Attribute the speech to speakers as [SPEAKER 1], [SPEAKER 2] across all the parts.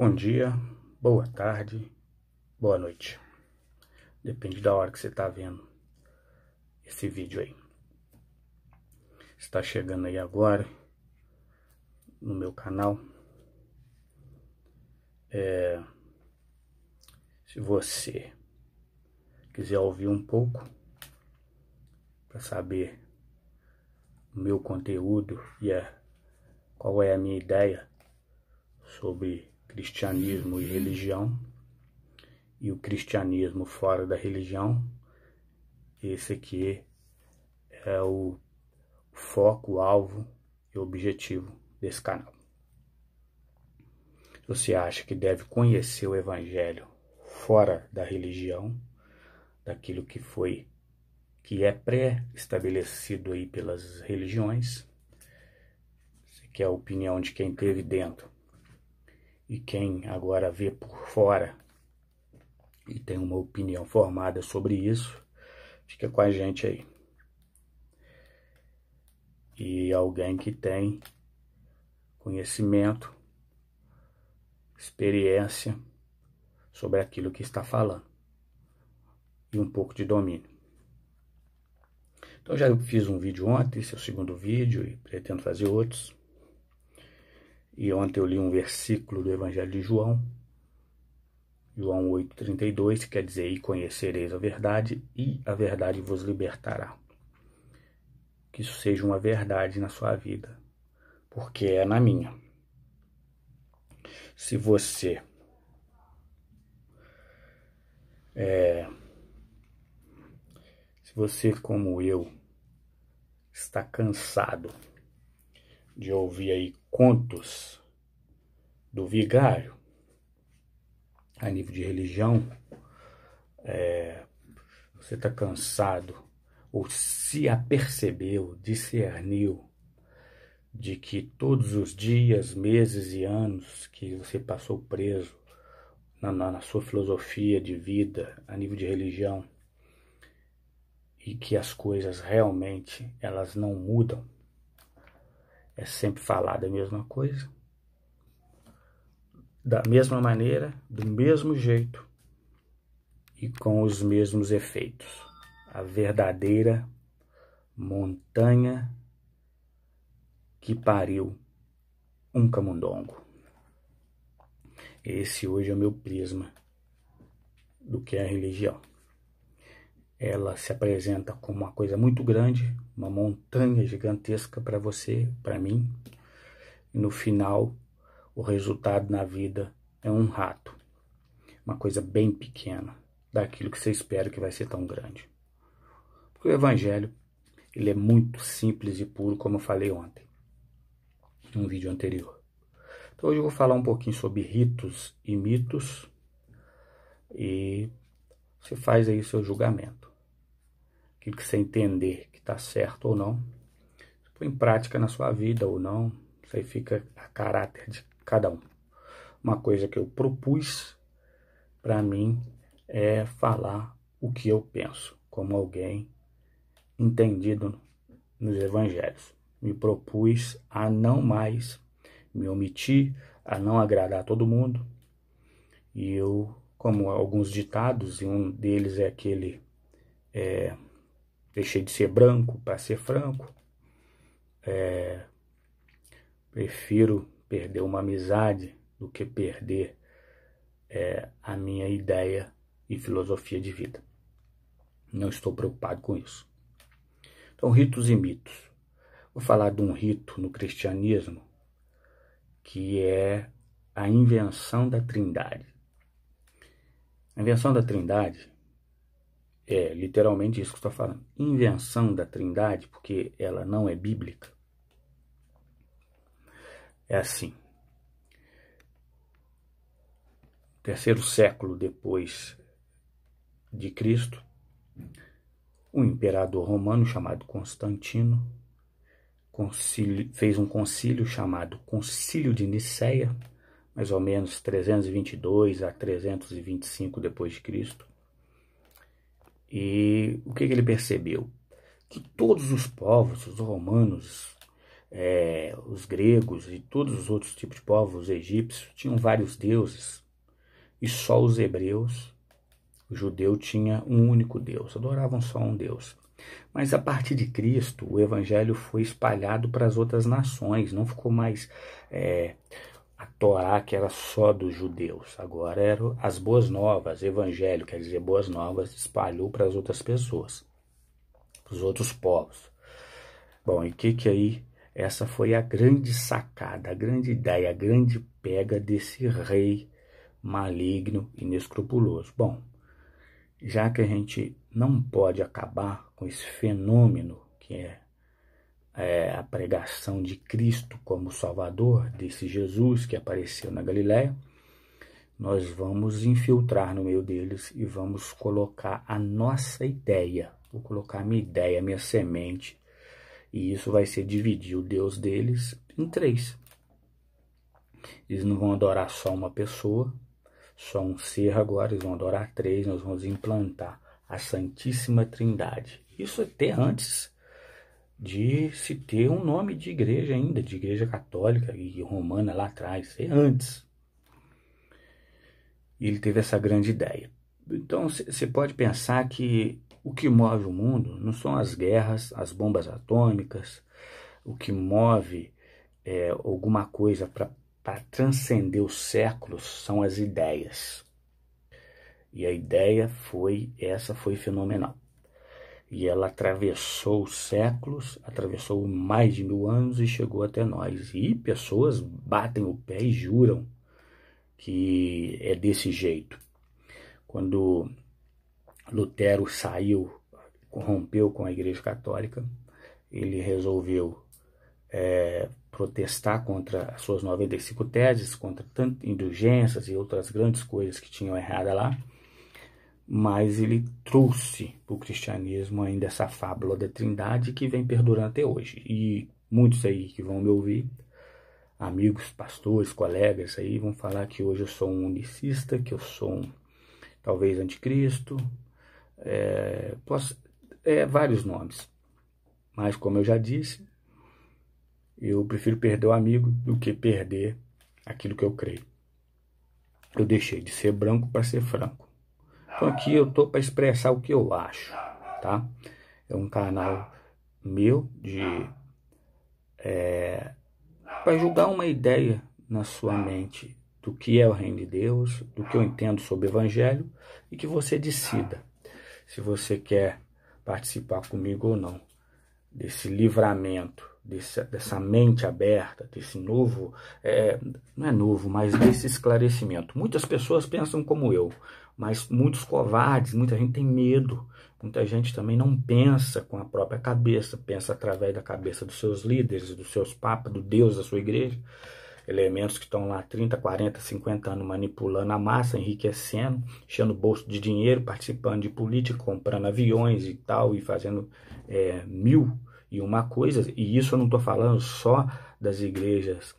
[SPEAKER 1] Bom dia, boa tarde, boa noite. Depende da hora que você está vendo esse vídeo aí. Está chegando aí agora no meu canal. Se você quiser ouvir um pouco para saber o meu conteúdo e qual é a minha ideia sobre cristianismo e religião, e o cristianismo fora da religião, esse aqui é o foco, o alvo e o objetivo desse canal. Se você acha que deve conhecer o evangelho fora da religião, daquilo que é pré-estabelecido aí pelas religiões, você quer a opinião de quem esteve dentro e quem agora vê por fora e tem uma opinião formada sobre isso, fica com a gente aí. E alguém que tem conhecimento, experiência sobre aquilo que está falando e um pouco de domínio. Então já fiz um vídeo ontem, esse é o segundo vídeo e pretendo fazer outros. E ontem eu li um versículo do Evangelho de João, João 8,32, que quer dizer: e conhecereis a verdade, e a verdade vos libertará. Que isso seja uma verdade na sua vida, porque é na minha. Se você como eu está cansado de ouvir aí contos do vigário a nível de religião, você está cansado ou se apercebeu, discerniu de que todos os dias, meses e anos que você passou preso na sua filosofia de vida a nível de religião, e que as coisas realmente elas não mudam, é sempre falado a mesma coisa, da mesma maneira, do mesmo jeito e com os mesmos efeitos. A verdadeira montanha que pariu um camundongo. Esse hoje é o meu prisma do que é a religião. Ela se apresenta como uma coisa muito grande, uma montanha gigantesca para você, para mim, e no final o resultado na vida é um rato, uma coisa bem pequena daquilo que você espera que vai ser tão grande. Porque o evangelho, ele é muito simples e puro, como eu falei ontem, num vídeo anterior. Então hoje eu vou falar um pouquinho sobre ritos e mitos, e você faz aí o seu julgamento. Aquilo que você entender que está certo ou não, você põe em prática na sua vida ou não, isso aí fica a caráter de cada um. Uma coisa que eu propus para mim é falar o que eu penso, como alguém entendido nos evangelhos. Me propus a não mais me omitir, a não agradar a todo mundo. E eu, como alguns ditados, e um deles é aquele: deixei de ser branco para ser franco. Prefiro perder uma amizade do que perder a minha ideia e filosofia de vida. Não estou preocupado com isso. Então, ritos e mitos. Vou falar de um rito no cristianismo que é a invenção da Trindade. A invenção da Trindade é literalmente isso que eu estou falando. Invenção da Trindade, porque ela não é bíblica. É assim. Terceiro século depois de Cristo, um imperador romano chamado Constantino fez um concílio chamado Concílio de Nicéia, mais ou menos 322 a 325 depois de Cristo. E o que ele percebeu? Que todos os povos, os romanos, os gregos e todos os outros tipos de povos, os egípcios, tinham vários deuses, e só os hebreus, o judeu, tinha um único Deus, adoravam só um Deus. Mas a partir de Cristo, o evangelho foi espalhado para as outras nações, não ficou mais a Torá, que era só dos judeus, agora eram as boas novas, evangelho, quer dizer, boas novas, espalhou para as outras pessoas, para os outros povos. Bom, e que aí, essa foi a grande sacada, a grande ideia, a grande pega desse rei maligno e inescrupuloso. Bom, já que a gente não pode acabar com esse fenômeno que é a pregação de Cristo como Salvador, desse Jesus que apareceu na Galileia, nós vamos infiltrar no meio deles e vamos colocar a nossa ideia, vou colocar a minha ideia, a minha semente, e isso vai ser dividir o Deus deles em 3. Eles não vão adorar só uma pessoa, só um ser agora, eles vão adorar 3, nós vamos implantar a Santíssima Trindade. Isso até antes de se ter um nome de igreja ainda, de igreja católica e romana lá atrás, é antes. E ele teve essa grande ideia. Então você pode pensar que o que move o mundo não são as guerras, as bombas atômicas, o que move alguma coisa para transcender os séculos são as ideias. E a ideia foi fenomenal. E ela atravessou os séculos, atravessou mais de 1000 anos e chegou até nós. E pessoas batem o pé e juram que é desse jeito. Quando Lutero saiu, rompeu com a Igreja Católica, ele resolveu protestar contra as suas 95 teses, contra tantas indulgências e outras grandes coisas que tinham errada lá, mas ele trouxe para o cristianismo ainda essa fábula da Trindade que vem perdurando até hoje. E muitos aí que vão me ouvir, amigos, pastores, colegas aí, vão falar que hoje eu sou um unicista, que eu sou talvez anticristo, vários nomes. Mas como eu já disse, eu prefiro perder o amigo do que perder aquilo que eu creio. Eu deixei de ser branco para ser franco. Então aqui eu estou para expressar o que eu acho, tá? É um canal meu para julgar uma ideia na sua mente do que é o reino de Deus, do que eu entendo sobre o evangelho, e que você decida se você quer participar comigo ou não desse livramento, dessa mente aberta, desse novo, não é novo, mas desse esclarecimento. Muitas pessoas pensam como eu, mas muitos covardes, muita gente tem medo, muita gente também não pensa com a própria cabeça, pensa através da cabeça dos seus líderes, dos seus papas, do Deus da sua igreja, elementos que estão lá 30, 40, 50 anos manipulando a massa, enriquecendo, enchendo o bolso de dinheiro, participando de política, comprando aviões e tal, e fazendo 1001 coisas. E isso eu não estou falando só das igrejas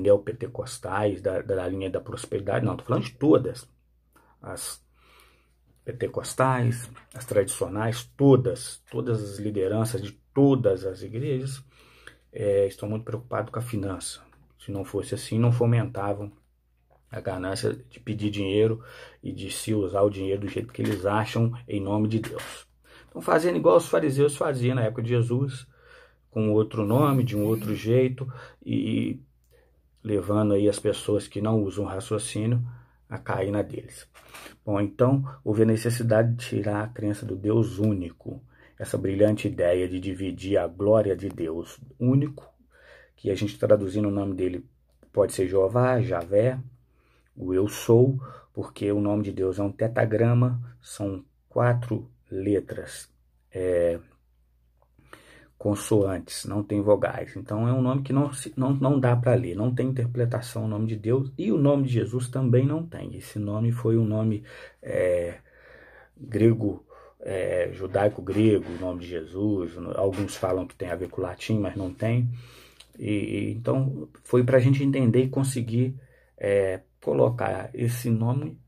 [SPEAKER 1] neopentecostais, da linha da prosperidade, não, estou falando de todas. As pentecostais, as tradicionais, todas as lideranças de todas as igrejas estão muito preocupados com a finança. Se não fosse assim, não fomentavam a ganância de pedir dinheiro e de se usar o dinheiro do jeito que eles acham em nome de Deus. Estão fazendo igual os fariseus faziam na época de Jesus, com outro nome, de um outro jeito, e levando aí as pessoas que não usam raciocínio a cair na deles. Bom, então houve a necessidade de tirar a crença do Deus único, essa brilhante ideia de dividir a glória de Deus único, que a gente traduzindo o nome dele pode ser Jeová, Javé, o eu sou, porque o nome de Deus é um tetagrama, são 4 letras, consoantes, não tem vogais. Então é um nome que não dá para ler, não tem interpretação o nome de Deus, e o nome de Jesus também não tem. Esse nome foi um nome grego, judaico-grego, o nome de Jesus. Alguns falam que tem a ver com o latim, mas não tem. Então foi para a gente entender e conseguir colocar esse nome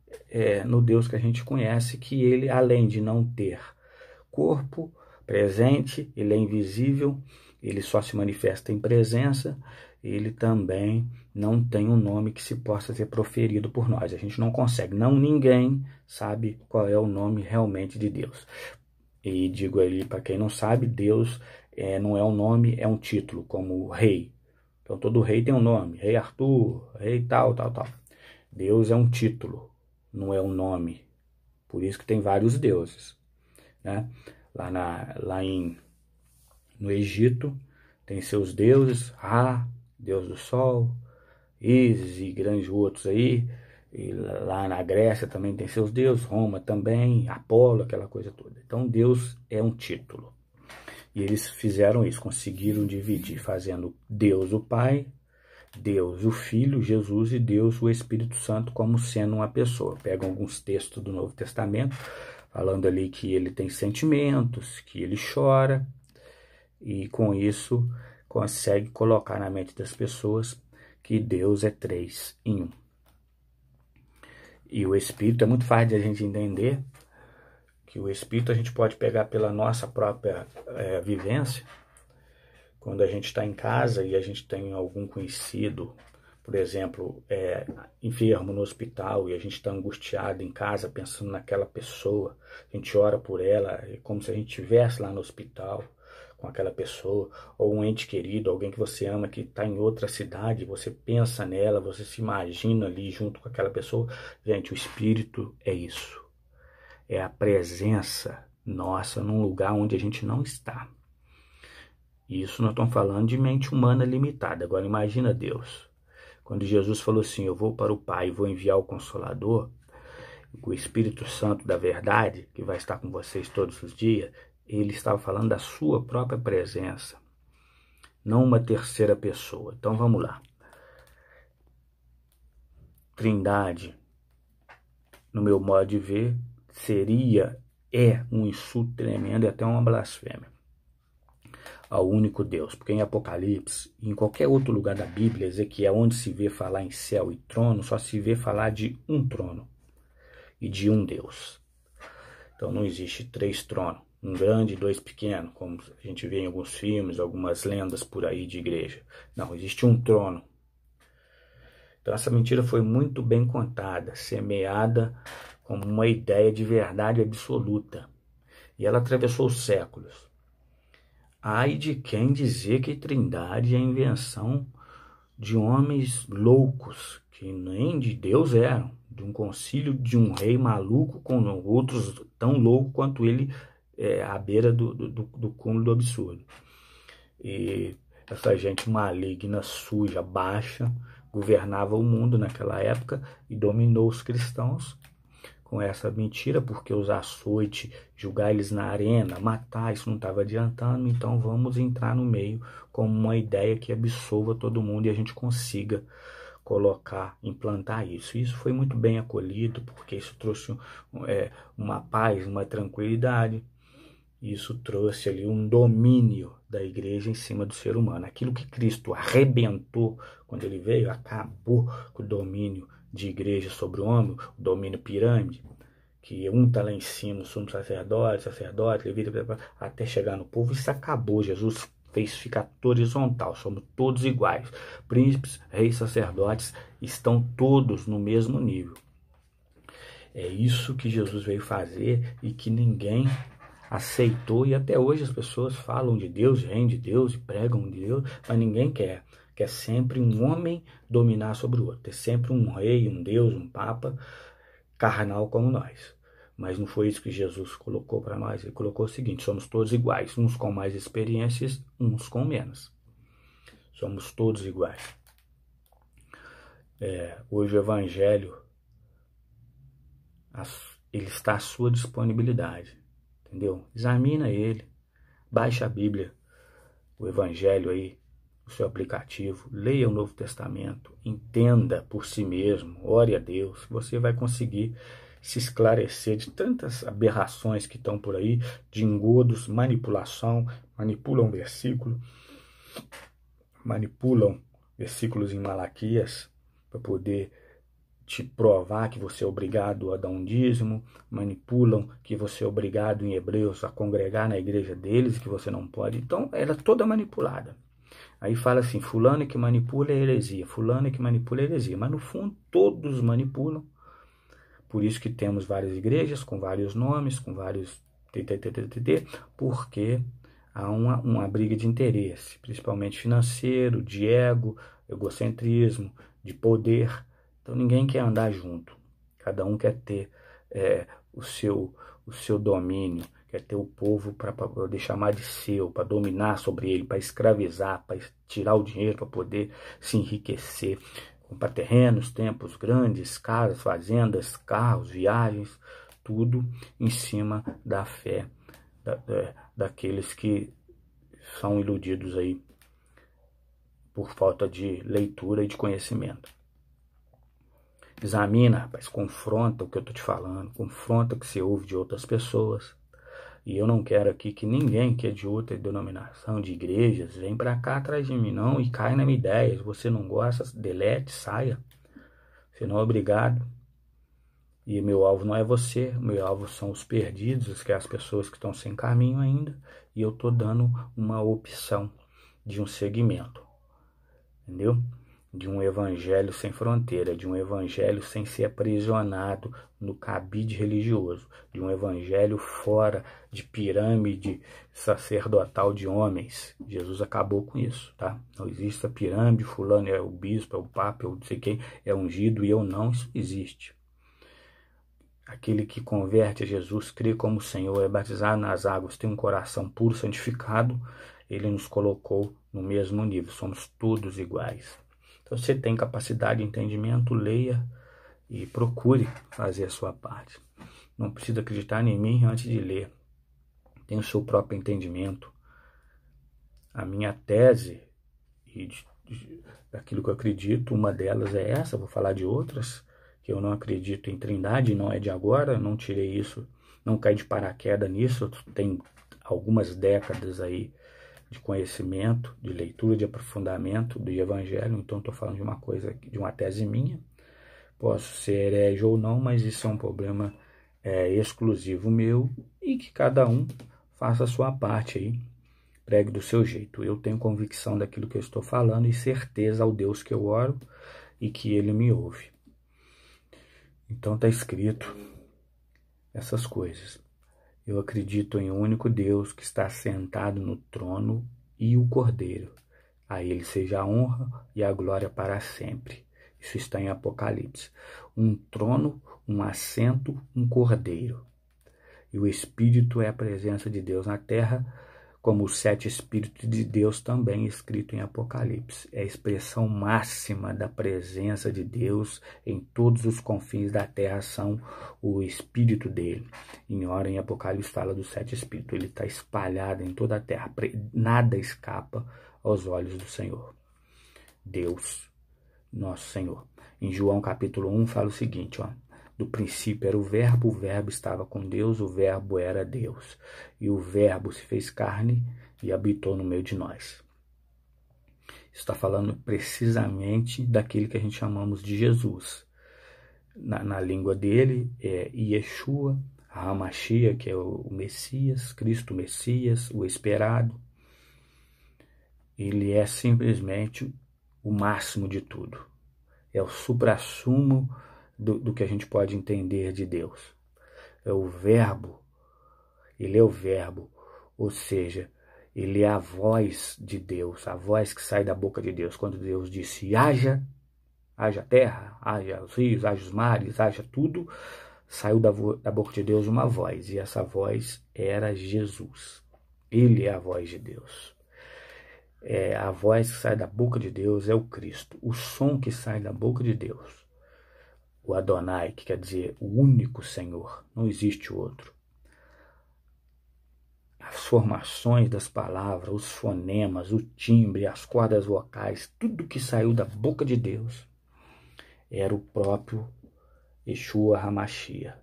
[SPEAKER 1] no Deus que a gente conhece, que ele, além de não ter corpo presente, ele é invisível, ele só se manifesta em presença, ele também não tem um nome que se possa ser proferido por nós. A gente não consegue, ninguém sabe qual é o nome realmente de Deus. E digo ali, para quem não sabe, Deus não é um nome, é um título, como rei. Então todo rei tem um nome, rei Arthur, rei tal, tal, tal. Deus é um título, não é um nome. Por isso que tem vários deuses, né? No Egito tem seus deuses, Ra, deus do sol, Ísis e grandes outros aí. E lá na Grécia também tem seus deuses, Roma também, Apolo, aquela coisa toda. Então Deus é um título. E eles fizeram isso, conseguiram dividir, fazendo Deus o Pai, Deus o Filho, Jesus, e Deus o Espírito Santo como sendo uma pessoa. Pegam alguns textos do Novo Testamento, falando ali que ele tem sentimentos, que ele chora, e com isso consegue colocar na mente das pessoas que Deus é 3 em 1. E o Espírito é muito fácil de a gente entender, que o Espírito a gente pode pegar pela nossa própria vivência. Quando a gente está em casa e a gente tem algum conhecido, por exemplo, enfermo no hospital, e a gente está angustiado em casa pensando naquela pessoa, a gente ora por ela, é como se a gente estivesse lá no hospital com aquela pessoa, ou um ente querido, alguém que você ama que está em outra cidade, você pensa nela, você se imagina ali junto com aquela pessoa. Gente, o Espírito é isso, é a presença nossa num lugar onde a gente não está. Isso nós estamos falando de mente humana limitada. Agora imagina Deus. Quando Jesus falou assim, eu vou para o Pai e vou enviar o Consolador, o Espírito Santo da verdade, que vai estar com vocês todos os dias, ele estava falando da sua própria presença, não uma terceira pessoa. Então vamos lá. Trindade, no meu modo de ver, é um insulto tremendo e até uma blasfêmia ao único Deus, porque em Apocalipse, em qualquer outro lugar da Bíblia, Ezequiel, onde se vê falar em céu e trono, só se vê falar de um trono e de um Deus. Então não existe 3 tronos, um grande e 2 pequenos, como a gente vê em alguns filmes, algumas lendas por aí de igreja. Não, existe um trono. Então essa mentira foi muito bem contada, semeada como uma ideia de verdade absoluta. E ela atravessou os séculos. Ai de quem dizer que Trindade é a invenção de homens loucos, que nem de Deus eram, de um concílio de um rei maluco com outros tão loucos quanto ele, à beira do cúmulo do absurdo. E essa gente maligna, suja, baixa, governava o mundo naquela época e dominou os cristãos com essa mentira, porque os açoites, julgar eles na arena, matar, isso não estava adiantando, então vamos entrar no meio com uma ideia que absolva todo mundo e a gente consiga colocar, implantar isso. Isso foi muito bem acolhido, porque isso trouxe uma paz, uma tranquilidade, isso trouxe ali um domínio da igreja em cima do ser humano. Aquilo que Cristo arrebentou quando ele veio, acabou com o domínio de igreja sobre o homem, o domínio pirâmide, que um está lá em cima, o sumo sacerdote, levita, até chegar no povo. Isso acabou. Jesus fez ficar horizontal, somos todos iguais. Príncipes, reis, sacerdotes estão todos no mesmo nível. É isso que Jesus veio fazer e que ninguém aceitou, e até hoje as pessoas falam de Deus, reino de Deus e pregam de Deus, mas ninguém quer. Quer sempre um homem dominar sobre o outro, ter sempre um rei, um Deus, um papa carnal como nós. Mas não foi isso que Jesus colocou para nós. Ele colocou o seguinte: somos todos iguais, uns com mais experiências, uns com menos. Somos todos iguais. Hoje o Evangelho, ele está à sua disponibilidade, entendeu? Examina ele, baixa a Bíblia, o Evangelho aí, o seu aplicativo, leia o Novo Testamento, entenda por si mesmo, ore a Deus, você vai conseguir se esclarecer de tantas aberrações que estão por aí, de engodos, manipulação, manipulam versículos em Malaquias para poder te provar que você é obrigado a dar um dízimo, manipulam que você é obrigado em Hebreus a congregar na igreja deles, que você não pode. Então, ela é toda manipulada. Aí fala assim, fulano é que manipula é heresia, fulano é que manipula é heresia. Mas no fundo, todos manipulam. Por isso que temos várias igrejas com vários nomes, com vários porque há uma briga de interesse, principalmente financeiro, de ego, egocentrismo, de poder. Então ninguém quer andar junto. Cada um quer ter o seu domínio, quer ter o povo para poder chamar de seu, para dominar sobre ele, para escravizar, para tirar o dinheiro, para poder se enriquecer. Comprar terrenos, templos grandes, casas, fazendas, carros, viagens, tudo em cima da fé daqueles que são iludidos aí por falta de leitura e de conhecimento. Examina, rapaz, confronta o que eu estou te falando, confronta o que você ouve de outras pessoas. E eu não quero aqui que ninguém que é de outra denominação, de igrejas, vem para cá atrás de mim não e cai na minha ideia. Se você não gosta, delete, saia. Você não é obrigado. E meu alvo não é você, meu alvo são os perdidos, que é as pessoas que estão sem caminho ainda. E eu estou dando uma opção de um segmento, entendeu? De um evangelho sem fronteira, de um evangelho sem ser aprisionado no cabide religioso, de um evangelho fora de pirâmide sacerdotal de homens. Jesus acabou com isso, tá? Não existe a pirâmide, fulano é o bispo, é o papa, eu não sei quem, é ungido e eu não, isso existe. Aquele que converte a Jesus, crê como Senhor, é batizado nas águas, tem um coração puro, santificado, ele nos colocou no mesmo nível, somos todos iguais. Então, você tem capacidade de entendimento, leia e procure fazer a sua parte. Não precisa acreditar em mim antes de ler. Tem o seu próprio entendimento. A minha tese, e daquilo que eu acredito, uma delas é essa, vou falar de outras, que eu não acredito em trindade, não é de agora, não tirei isso, não caí de paraquedas nisso, tem algumas décadas aí de conhecimento, de leitura, de aprofundamento do evangelho, então estou falando de uma coisa, de uma tese minha, posso ser herege ou não, mas isso é um problema exclusivo meu e que cada um faça a sua parte aí, pregue do seu jeito. Eu tenho convicção daquilo que eu estou falando e certeza ao Deus que eu oro e que Ele me ouve. Então está escrito essas coisas. Eu acredito em um único Deus que está sentado no trono e o Cordeiro. A ele seja a honra e a glória para sempre. Isso está em Apocalipse. Um trono, um assento, um cordeiro. E o Espírito é a presença de Deus na terra, como os 7 Espíritos de Deus também escrito em Apocalipse. É a expressão máxima da presença de Deus em todos os confins da terra, são o Espírito dele. Em Apocalipse fala dos 7 Espíritos, ele está espalhado em toda a terra, nada escapa aos olhos do Senhor. Deus, nosso Senhor. Em João capítulo 1 fala o seguinte, ó. Do princípio era o verbo estava com Deus, o verbo era Deus. E o verbo se fez carne e habitou no meio de nós. Está falando precisamente daquele que a gente chamamos de Jesus. Na língua dele é Yeshua, Hamashia, que é o Messias, Cristo Messias, o esperado. Ele é simplesmente o máximo de tudo. É o suprassumo do que a gente pode entender de Deus. É o verbo, ele é o verbo, ou seja, ele é a voz de Deus, a voz que sai da boca de Deus. Quando Deus disse, haja terra, haja os rios, haja os mares, haja tudo, saiu da boca de Deus uma voz, e essa voz era Jesus. Ele é a voz de Deus. A voz que sai da boca de Deus é o Cristo, o som que sai da boca de Deus. O Adonai, que quer dizer o único Senhor, não existe outro. As formações das palavras, os fonemas, o timbre, as cordas vocais, tudo que saiu da boca de Deus era o próprio Yeshua Hamashia,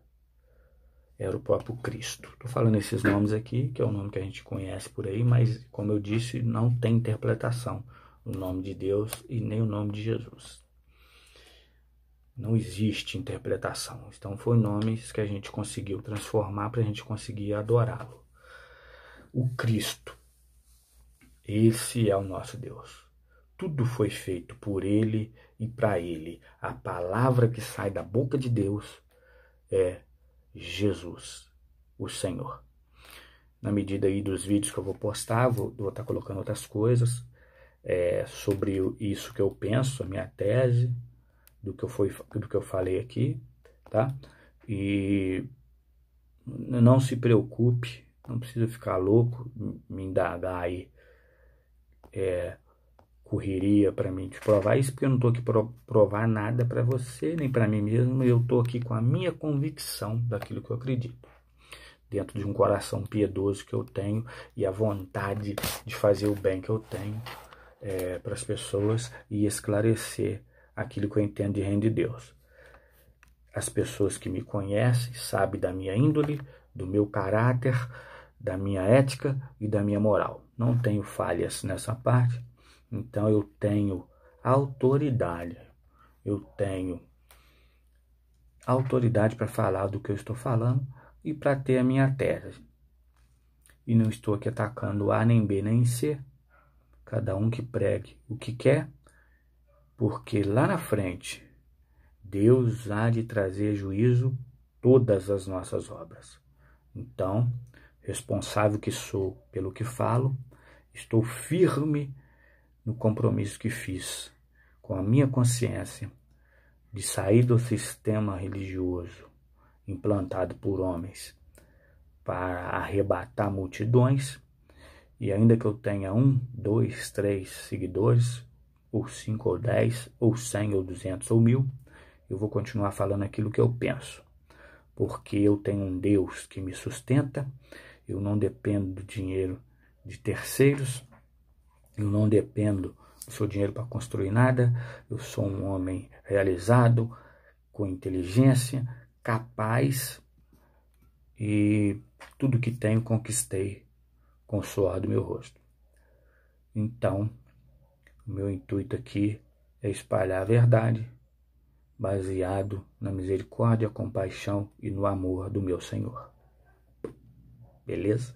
[SPEAKER 1] era o próprio Cristo. Estou falando esses nomes aqui, que é o nome que a gente conhece por aí, mas, como eu disse, não tem interpretação o nome de Deus e nem o nome de Jesus. Não existe interpretação. Então, foi nomes que a gente conseguiu transformar para a gente conseguir adorá-lo. O Cristo. Esse é o nosso Deus. Tudo foi feito por Ele e para Ele. A palavra que sai da boca de Deus é Jesus, o Senhor. Na medida aí dos vídeos que eu vou postar, vou estar colocando outras coisas sobre isso que eu penso, a minha tese, do que eu falei aqui, tá? E não se preocupe, não precisa ficar louco, me indagar aí, correria para mim te provar isso, porque eu não estou aqui para provar nada para você, nem para mim mesmo, eu estou aqui com a minha convicção daquilo que eu acredito, dentro de um coração piedoso que eu tenho e a vontade de fazer o bem que eu tenho para as pessoas e esclarecer aquilo que eu entendo de reino de Deus. As pessoas que me conhecem sabem da minha índole, do meu caráter, da minha ética e da minha moral. Não tenho falhas nessa parte, então eu tenho autoridade. Eu tenho autoridade para falar do que eu estou falando e para ter a minha tese. E não estou aqui atacando A, nem B, nem C. Cada um que pregue o que quer, porque lá na frente Deus há de trazer juízo todas as nossas obras. Então, responsável que sou pelo que falo, estou firme no compromisso que fiz com a minha consciência de sair do sistema religioso implantado por homens para arrebatar multidões, e ainda que eu tenha 1, 2, 3 seguidores, ou 5 ou 10, ou 100 ou 200 ou 1000, eu vou continuar falando aquilo que eu penso, porque eu tenho um Deus que me sustenta, eu não dependo do dinheiro de terceiros, eu não dependo do seu dinheiro para construir nada, eu sou um homem realizado, com inteligência, capaz, e tudo que tenho conquistei com o suor do meu rosto. Então, o meu intuito aqui é espalhar a verdade, baseado na misericórdia, compaixão e no amor do meu Senhor. Beleza?